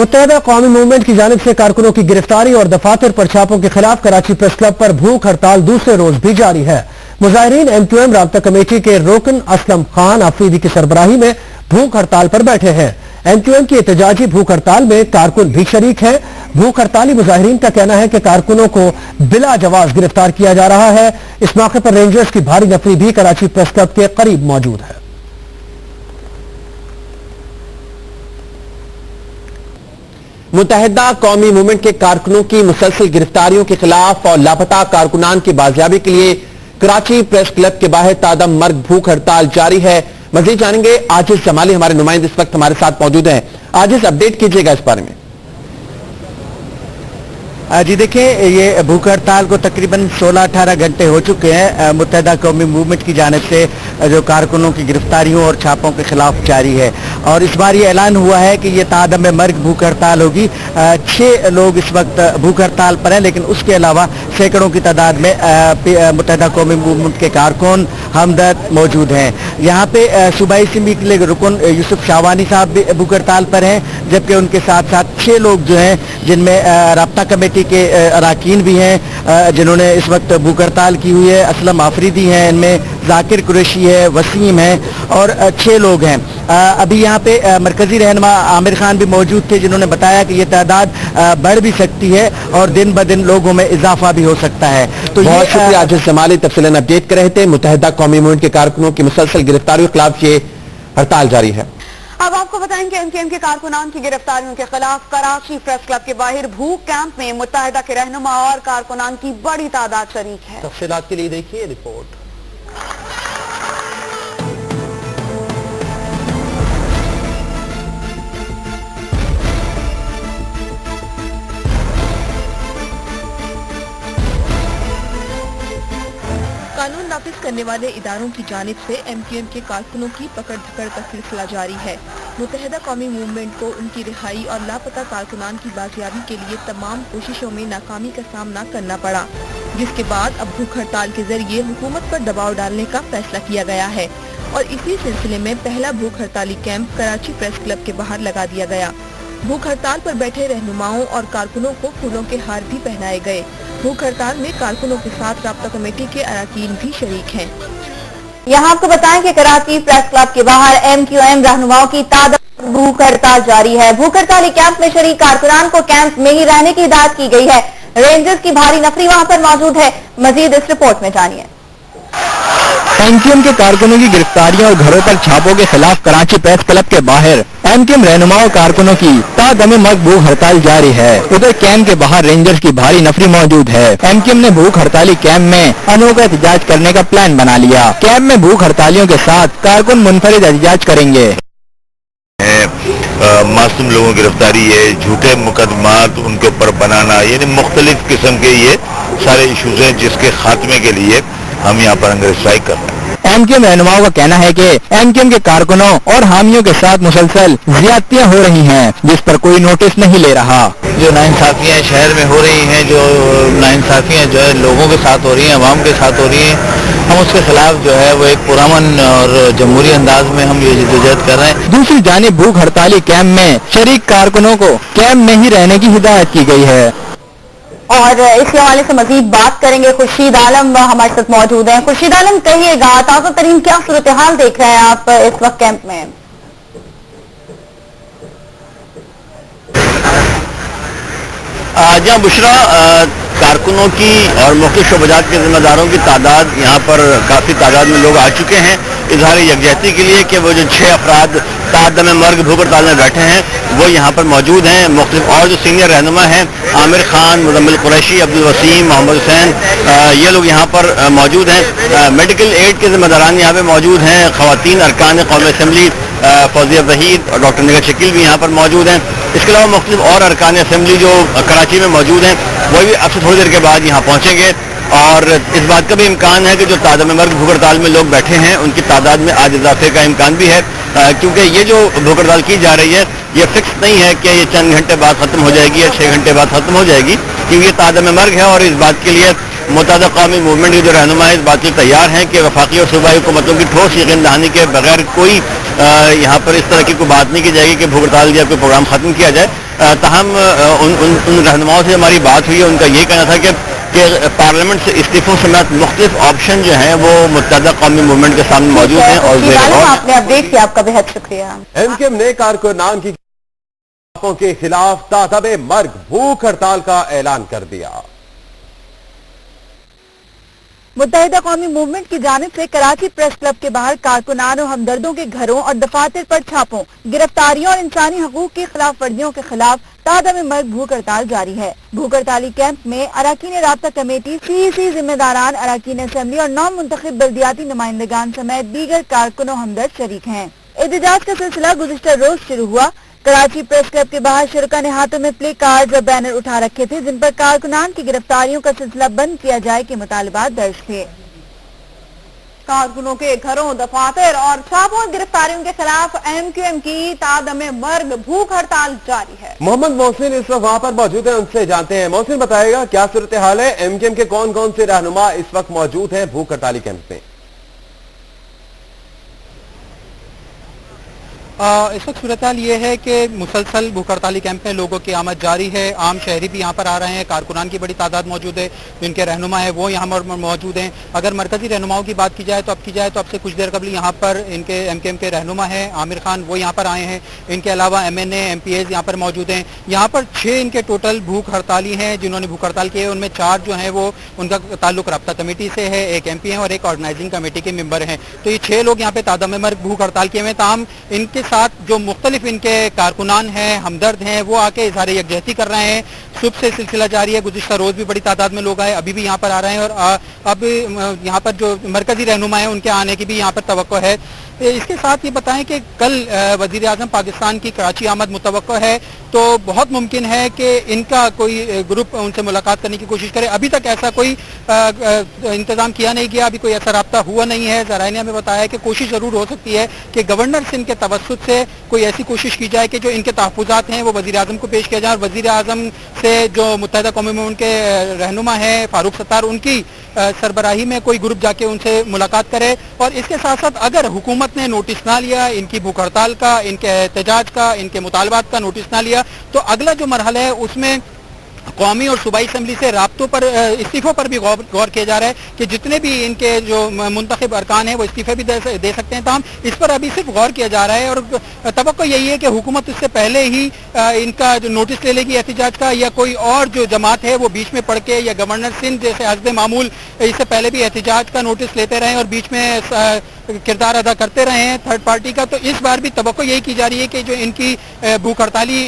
मुत्तहदा कौमी मूवमेंट की जानिब से कारकुनों की गिरफ्तारी और दफातर पर छापों के खिलाफ कराची प्रेस क्लब पर भूख हड़ताल दूसरे रोज भी जारी है। मुजाहिरीन MQM राब्ता कमेटी के रुकन असलम खान आफरीदी की सरबराही में भूख हड़ताल पर बैठे हैं। MQM की एहतजाजी भूख हड़ताल में कारकुन भी शरीक है। भूख हड़ताली मुजाहिरीन का कहना है कि कारकुनों को बिला जवाज गिरफ्तार किया जा रहा है। इस मौके पर रेंजर्स की भारी नफरी भी कराची प्रेस क्लब के करीब मौजूद है। मुत्तहदा कौमी मूवमेंट के कारकुनों की मुसलसल गिरफ्तारियों के खिलाफ और लापता कारकुनान की बाजियाबी के लिए कराची प्रेस क्लब के बाहर तादम मर्ग भूख हड़ताल जारी है। मजीद जानेंगे आजिज जमाली, हमारे नुमाइंदे इस वक्त हमारे साथ मौजूद हैं। आजिज, अपडेट कीजिएगा इस बारे में। जी देखिए, ये भूख हड़ताल को तकरीबन 16-18 घंटे हो चुके हैं। मुत्तहदा कौमी मूवमेंट की जानिब से जो कारकुनों की गिरफ्तारियों और छापों के खिलाफ जारी है और इस बार ये ऐलान हुआ है कि ये तादम मर्ग भूख हड़ताल होगी। 6 लोग इस वक्त भूख हड़ताल पर हैं, लेकिन उसके अलावा सैकड़ों की तादाद में मुत्तहदा कौमी मूवमेंट के कारकुन हमदर्द मौजूद हैं। यहाँ पे सूबाई असेंबली के लिए रुकन यूसुफ शाहवानी साहब भी भूख हड़ताल पर हैं, जबकि उनके साथ साथ 6 लोग जो हैं जिनमें राब्ता कमेटी के अराकीन भी हैं जिन्होंने इस वक्त भूख हड़ताल की हुई है। असलम आफरीदी हैं, इनमें जाकिर कुरैशी है, वसीम है और 6 लोग हैं। अभी यहाँ पे मरकजी रहनुमा आमिर खान भी मौजूद थे, जिन्होंने बताया कि ये तादाद बढ़ भी सकती है और दिन ब दिन लोगों में इजाफा भी हो सकता है। तो बहुत शुक्रिया आजिज जमाली, तफसीलन अपडेट कर रहे थे। मुत्तहदा कौमी मूवमेंट के कारकुनों की मुसलसल गिरफ्तारियों के खिलाफ ये हड़ताल जारी है। अब आपको बताएं कि MQM के कारकुनान की गिरफ्तारियों के खिलाफ कराची प्रेस क्लब के बाहर भूख कैंप में मुत्तहदा के रहनुमा और कारकुनान की बड़ी तादाद शरीक है। तफसीलात के लिए देखिए रिपोर्ट। कानून नाफिज करने वाले इदारों की जानिब से MQM के कारकुनों की पकड़ धकड़ का सिलसिला जारी है। मुत्तहदा कौमी मूवमेंट को उनकी रिहाई और लापता कारकुनान की बाजियाबी के लिए तमाम कोशिशों में नाकामी का सामना करना पड़ा, जिसके बाद अब भूख हड़ताल के जरिए हुकूमत पर दबाव डालने का फैसला किया गया है और इसी सिलसिले में पहला भूख हड़ताली कैंप कराची प्रेस क्लब के बाहर लगा दिया गया। भूख हड़ताल पर बैठे रहनुमाओं और कारकुनों को फूलों के हार भी पहनाए गए। भूख हड़ताल में कारकुनों के साथ राब्ता कमेटी के अराकीन भी शरीक हैं। यहाँ आपको बताएं कि कराची प्रेस क्लब के बाहर MQM रहनुमाओं की तादाद भूख हड़ताल जारी है। भूख हड़ताली कैंप में शरीक कारकुनान को कैंप में ही रहने की हिदायत की गई है। रेंजर्स की भारी नफरी वहाँ पर मौजूद है। मजीद इस रिपोर्ट में जानिए। MQM के कारकुनों की गिरफ्तारियों और घरों पर छापों के खिलाफ कराची प्रेस क्लब के बाहर MQM रहनुमाओं कारकुनों की तादम मर्ग भूख हड़ताल जारी है। उधर कैंप के बाहर रेंजर्स की भारी नफरी मौजूद है। MQM ने भूख हड़ताली कैंप में अनोखा एहतजाज करने का प्लान बना लिया। कैंप में भूख हड़तालियों के साथ कारकुन मुनफरिद एहतजाज करेंगे। मासूम लोगों की गिरफ्तारी है, झूठे मुकदमात उनके ऊपर बनाना, यानी मुख्तलिफ किस्म के ये सारे इशूज हैं जिसके खात्मे के लिए हम यहाँ पर हंगर स्ट्राइक कर रहे हैं। MQM रहनुमाओं का कहना है कि MQM के कारकुनों और हामियों के साथ मुसलसल ज्यादतियां हो रही हैं, जिस पर कोई नोटिस नहीं ले रहा। जो नाइंसाफियाँ शहर में हो रही हैं, जो नाइंसाफियाँ जो है लोगों के साथ हो रही हैं, अवाम के साथ हो रही हैं, हम उसके खिलाफ जो है वो एक पुरअमन और जमहूरी अंदाज में हम ये जद्दोजहद कर रहे हैं। दूसरी जानिब भूख हड़ताली कैंप में शरीक कारकुनों को कैंप में ही रहने की हिदायत की गई है और इस हवाले से मजीद बात करेंगे। खुर्शीद आलम हमारे साथ मौजूद हैं। खुर्शीद आलम, कहिएगा ताज़ा तरीन क्या सूरत हाल देख रहे हैं आप इस वक्त कैंप में? जहाँ बुशरा कारकुनों की और मुख्तलिफ शोबजात के जिम्मेदारों की तादाद यहाँ पर काफ़ी तादाद में लोग आ चुके हैं इजहार यकजहती के लिए कि वो जो 6 अफराद तादम मर्ग भूख हड़ताल में बैठे हैं वो यहाँ पर मौजूद हैं। मुख्तलिफ और जो सीनियर रहनुमा हैं, आमिर खान, मुजम्मिल कुरैशी, अब्दुल वसीम, मोहम्मद हुसैन, ये लोग यहाँ पर मौजूद हैं। मेडिकल एड के जिम्मेदारान यहाँ पर मौजूद हैं। ख़वातीन अरकान कौमी असम्बली फौजिया वहीद और डॉक्टर निगर शकील भी यहाँ पर मौजूद हैं। इसके अलावा मुख्तलिफ और अरकान असम्बली जो कराची में मौजूद हैं वो भी अब से थोड़ी देर के बाद यहाँ पहुँचेंगे और इस बात का भी इम्कान है कि जो तादम मर्ग भूख हड़ताल में लोग बैठे हैं उनकी तादाद में आज इजाफे का इम्कान भी है, क्योंकि ये जो भूख हड़ताल की जा रही है ये फिक्स नहीं है कि ये चंद घंटे बाद ख़त्म हो जाएगी या 6 घंटे बाद ख़त्म हो जाएगी, क्योंकि ये तादम मर्ग है और इस बात के लिए मुत्तहदा कौमी मूवमेंट के जो रहनुमा है इस बात के लिए तैयार हैं कि वफाकी और सूबाई हुकूमतों की ठोस यकीन दहानी के बगैर कोई यहाँ पर इस तरह की कोई बात नहीं की जाएगी कि भूख हड़ताल या कोई प्रोग्राम ख़त्म किया जाए। تاہم ان رہنماؤں سے ہماری بات ہوئی ہے، ان کا یہ کہنا تھا کہ پارلیمنٹ سے استعفوں سمیت مختلف آپشن جو ہیں وہ متحدہ قومی موومنٹ کے سامنے موجود ہیں. اور آپ نے اپڈیٹ کیا، آپ کا بہت شکریہ. ایم کیو ایم نے کارکنان کی کے خلاف تعدب مرگ بھوک ہڑتال کا اعلان کر دیا. متحدہ قومی موومنٹ کی جانب سے کراچی پریس کلب کے باہر کارکنان و ہمدردوں کے گھروں اور دفاتر پر چھاپوں، گرفتاریوں اور انسانی حقوق کی خلاف ورزیوں کے خلاف تعدم مرگ بھوک ہڑتال جاری ہے. بھوک ہڑتالی کیمپ میں اراکین رابطہ کمیٹی، سی ذمہ داران، اراکین اسمبلی اور نو منتخب بلدیاتی نمائندگان سمیت دیگر کارکن و ہمدرد شریک ہیں. احتجاج کا سلسلہ گزشتہ روز شروع ہوا. کراچی پریس کلب کے باہر شرکاء نے ہاتھوں میں پلے کارڈز اور بینر اٹھا رکھے تھے جن پر کارکنان کی گرفتاریوں کا سلسلہ بند کیا جائے کے مطالبات درج تھے. کارکنوں کے گھروں، دفاتر اور چھاپوں گرفتاریوں کے خلاف ایم کیو ایم کی تعدم مرگ بھوک ہڑتال جاری ہے. محمد محسن اس وقت وہاں پر موجود ہیں، ان سے جانتے ہیں. محسن بتائے گا کیا صورتحال ہے، ایم کیو ایم کے کون کون سے رہنما اس وقت موجود ہیں بھوک ہڑتالی کیمپ میں؟ اس وقت صورتحال یہ ہے کہ مسلسل بھوک ہڑتالی کیمپ میں لوگوں کی آمد جاری ہے. عام شہری بھی یہاں پر آ رہے ہیں، کارکنان کی بڑی تعداد موجود ہے، جن کے رہنما ہیں وہ یہاں پر موجود ہیں. اگر مرکزی رہنماؤں کی بات کی جائے تو اب سے کچھ دیر قبل یہاں پر ان کے ایم کیو ایم کے رہنما ہیں عامر خان، وہ یہاں پر آئے ہیں. ان کے علاوہ ایم این اے، ایم پی ایز یہاں پر موجود ہیں. یہاں پر 6 ان کے ٹوٹل بھوک ہڑتالی ہیں جنہوں نے بھوک ہڑتال کی ہے. ان میں 4 جو ہیں وہ ان کا تعلق رابطہ کمیٹی سے ہے، ایک ایم پی ہیں اور ایک آرگنائزنگ کمیٹی کے ممبر ہیں. تو یہ 6 لوگ یہاں پہ تعدم مرگ بھوک ہڑتال کیے ہوئے. تاہم ان کے ساتھ جو مختلف ان کے کارکنان ہیں، ہمدرد ہیں، وہ آ کے اظہار یکجہتی کر رہے ہیں. صبح سے سلسلہ جاری ہے، گزشتہ روز بھی بڑی تعداد میں لوگ آئے، ابھی بھی یہاں پر آ رہے ہیں. اور اب یہاں پر جو مرکزی رہنما ہیں ان کے آنے کی بھی یہاں پر توقع ہے. اس کے ساتھ یہ بتائیں کہ کل وزیر اعظم پاکستان کی کراچی آمد متوقع ہے، تو بہت ممکن ہے کہ ان کا کوئی گروپ ان سے ملاقات کرنے کی کوشش کرے. ابھی تک ایسا کوئی انتظام کیا نہیں گیا، ابھی کوئی ایسا رابطہ ہوا نہیں ہے. ذرائع نے ہمیں بتایا ہے کہ کوشش ضرور ہو سکتی ہے کہ گورنر سندھ کے توسط سے کوئی ایسی کوشش کی جائے کہ جو ان کے تحفظات ہیں وہ وزیر اعظم کو پیش کیا جائے، اور وزیر اعظم سے جو متحدہ قومی موومنٹ کے رہنما ہیں فاروق ستار، ان کی سربراہی میں کوئی گروپ جا کے ان سے ملاقات کرے. اور اس کے ساتھ ساتھ اگر حکومت نے نوٹس نہ لیا ان کی بھوک ہڑتال کا، ان کے احتجاج کا، ان کے مطالبات کا نوٹس نہ لیا، تو اگلا جو مرحلہ ہے اس میں قومی اور صوبائی اسمبلی سے رابطوں پر، استعفوں پر بھی غور کیا جا رہا ہے کہ جتنے بھی ان کے جو منتخب ارکان ہیں وہ استعفے بھی دے سکتے ہیں. تاہم اس پر ابھی صرف غور کیا جا رہا ہے، اور توقع یہی ہے کہ حکومت اس سے پہلے ہی ان کا جو نوٹس لے لے گی احتجاج کا، یا کوئی اور جو جماعت ہے وہ بیچ میں پڑھ کے، یا گورنر سندھ جیسے حسب معمول اس سے پہلے بھی احتجاج کا نوٹس لیتے رہے اور بیچ میں کردار ادا کرتے رہے ہیں تھرڈ پارٹی کا. تو اس بار بھی توقع یہی کی جا رہی ہے کہ جو ان کی بھوک ہڑتالی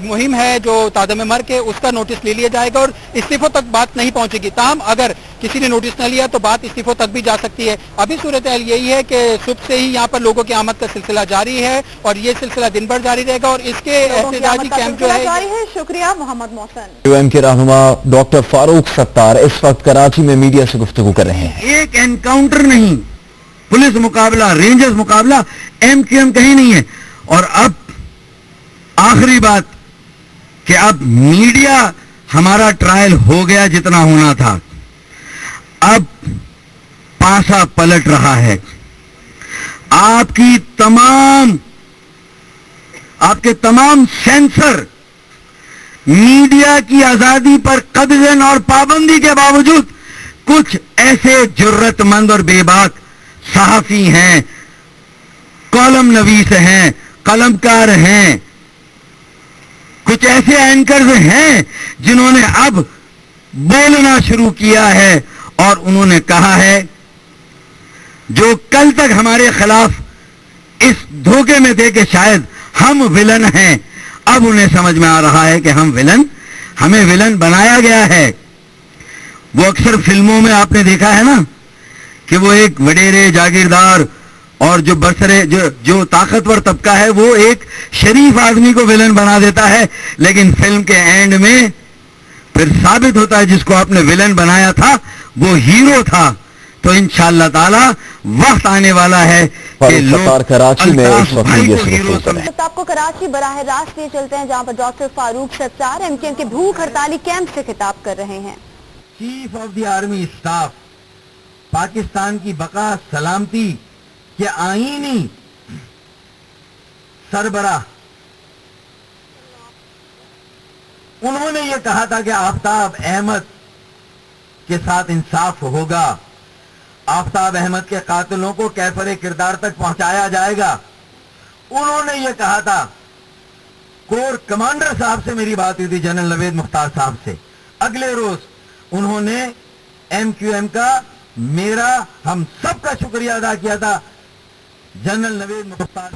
مہم ہے جو تعدم مرگ ہے اس کا نوٹس لے لیا جائے گا اور استعفوں تک بات نہیں پہنچے گی. تاہم اگر کسی نے نوٹس نہ لیا تو بات استعفوں تک بھی جا سکتی ہے. ابھی صورتحال یہی ہے کہ صبح سے ہی یہاں پر لوگوں کی آمد کا سلسلہ جاری ہے اور یہ سلسلہ دن بھر جاری رہے گا. اور اس کے احتجاجی کیمپ جو ہے شکریہ Muhammad Mohsin. M Q M کے رہنما ڈاکٹر فاروق ستار اس وقت کراچی میں میڈیا سے گفتگو کر رہے ہیں. ایک انکاؤنٹر نہیں، پولیس مقابلہ، رینجرز مقابلہ، ایم کیو ایم کہیں نہیں ہے. اور اب آخری بات کہ اب میڈیا ہمارا ٹرائل ہو گیا جتنا ہونا تھا، اب پاسا پلٹ رہا ہے. آپ کے تمام سینسر میڈیا کی آزادی پر قبضن اور پابندی کے باوجود کچھ ایسے جرت مند اور بے باک صحافی ہیں، کالم نویس ہیں، قلمکار ہیں، کچھ ایسے اینکرز ہیں جنہوں نے اب بولنا شروع کیا ہے اور انہوں نے کہا ہے جو کل تک ہمارے خلاف اس دھوکے میں تھے کہ شاید ہم ولن ہیں، اب انہیں سمجھ میں آ رہا ہے کہ ہمیں ولن بنایا گیا ہے. وہ اکثر فلموں میں آپ نے دیکھا ہے نا کہ وہ ایک وڈیرے جاگیردار اور جو طاقتور طبقہ ہے وہ ایک شریف آدمی کو ولن بنا دیتا ہے، لیکن فلم کے اینڈ میں پھر ثابت ہوتا ہے جس کو آپ نے ولن بنایا تھا وہ ہیرو تھا. تو انشاءاللہ تعالی وقت آنے والا ہے کہ لوگ کراچی میں اس وقت آپ کو کراچی براہ راست لیے چلتے ہیں جہاں پر doctor Farooq Sattar M Q M کے بھوک ہڑتالی کیمپ سے خطاب کر رہے ہیں. Chief of the army staff, Pakistan کی بقا سلامتی کے آئینی سربراہ उन्होंने ये कहा था कि आफ्ताब अहमद के साथ इंसाफ होगा, आफ्ताब अहमद के कातिलों को कैफरे किरदार तक पहुंचाया जाएगा। उन्होंने ये कहा था, कोर कमांडर साहब से मेरी बात हुई थी, जनरल नवेद मुख्तार साहब से। अगले रोज उन्होंने एमक्यूएम का, मेरा, हम सबका शुक्रिया अदा किया था जनरल नवेद मुख्तार।